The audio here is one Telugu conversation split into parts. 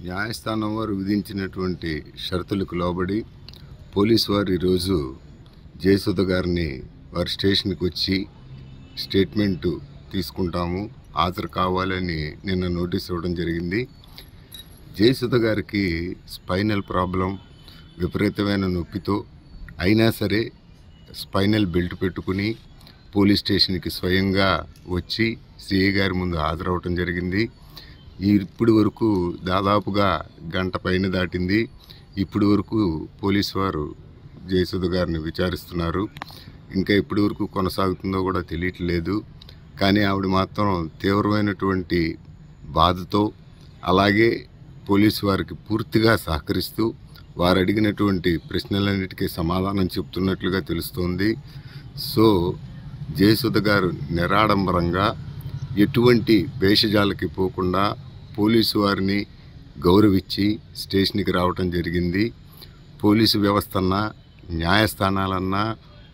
న్యాయస్థానం వారు విధించినటువంటి షరతులకు లోబడి పోలీసు వారు ఈరోజు జయసుధ గారిని వారి స్టేషన్కి వచ్చి స్టేట్మెంటు తీసుకుంటాము, హాజరు కావాలని నిన్న నోటీస్ ఇవ్వడం జరిగింది. జయసుధ గారికి స్పైనల్ ప్రాబ్లం, విపరీతమైన నొప్పితో అయినా సరే స్పైనల్ బెల్ట్ పెట్టుకుని పోలీస్ స్టేషన్కి స్వయంగా వచ్చి సిఐ గారి ముందు హాజరవటం జరిగింది. ఇప్పటి వరకు దాదాపుగా గంట పైన దాటింది. ఇప్పటి వరకు పోలీసు వారు జయసుధ గారిని విచారిస్తున్నారు. ఇంకా ఇప్పటి వరకు కొనసాగుతుందో కూడా తెలియట్లేదు. కానీ ఆవిడ మాత్రం తీవ్రమైనటువంటి బాధతో అలాగే పోలీసు వారికి పూర్తిగా సహకరిస్తూ వారు అడిగినటువంటి ప్రశ్నలన్నిటికీ సమాధానం చెప్తున్నట్లుగా తెలుస్తోంది. సో జయసుధ గారు నిరాడంబరంగా ఎటువంటి భేషజాలకి పోకుండా పోలీసు వారిని గౌరవించి స్టేషన్కి రావటం జరిగింది. పోలీసు వ్యవస్థన్నా న్యాయస్థానాలన్నా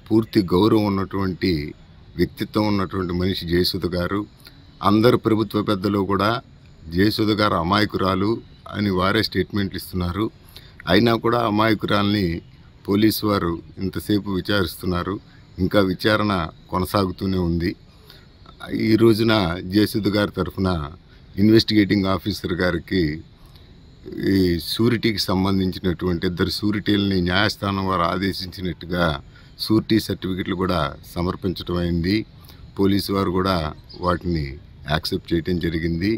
పూర్తి గౌరవం ఉన్నటువంటి వ్యక్తిత్వం ఉన్నటువంటి మనిషి జయసుధ గారు. అందరు ప్రభుత్వ పెద్దలు కూడా జయసుధ గారు అమాయకురాలు అని వారే స్టేట్మెంట్లు ఇస్తున్నారు. అయినా కూడా అమాయకురాల్ని పోలీసు వారు ఇంతసేపు విచారిస్తున్నారు. ఇంకా విచారణ కొనసాగుతూనే ఉంది. ఈ రోజున జయసుధ గారి తరఫున ఇన్వెస్టిగేటింగ్ ఆఫీసర్ గారికి ఈ షూరిటీకి సంబంధించినటువంటి 2 షూరిటీలని న్యాయస్థానం వారు ఆదేశించినట్టుగా షూరిటీ సర్టిఫికెట్లు కూడా సమర్పించడం అయింది. పోలీసు వారు కూడా వాటిని యాక్సెప్ట్ చేయడం జరిగింది.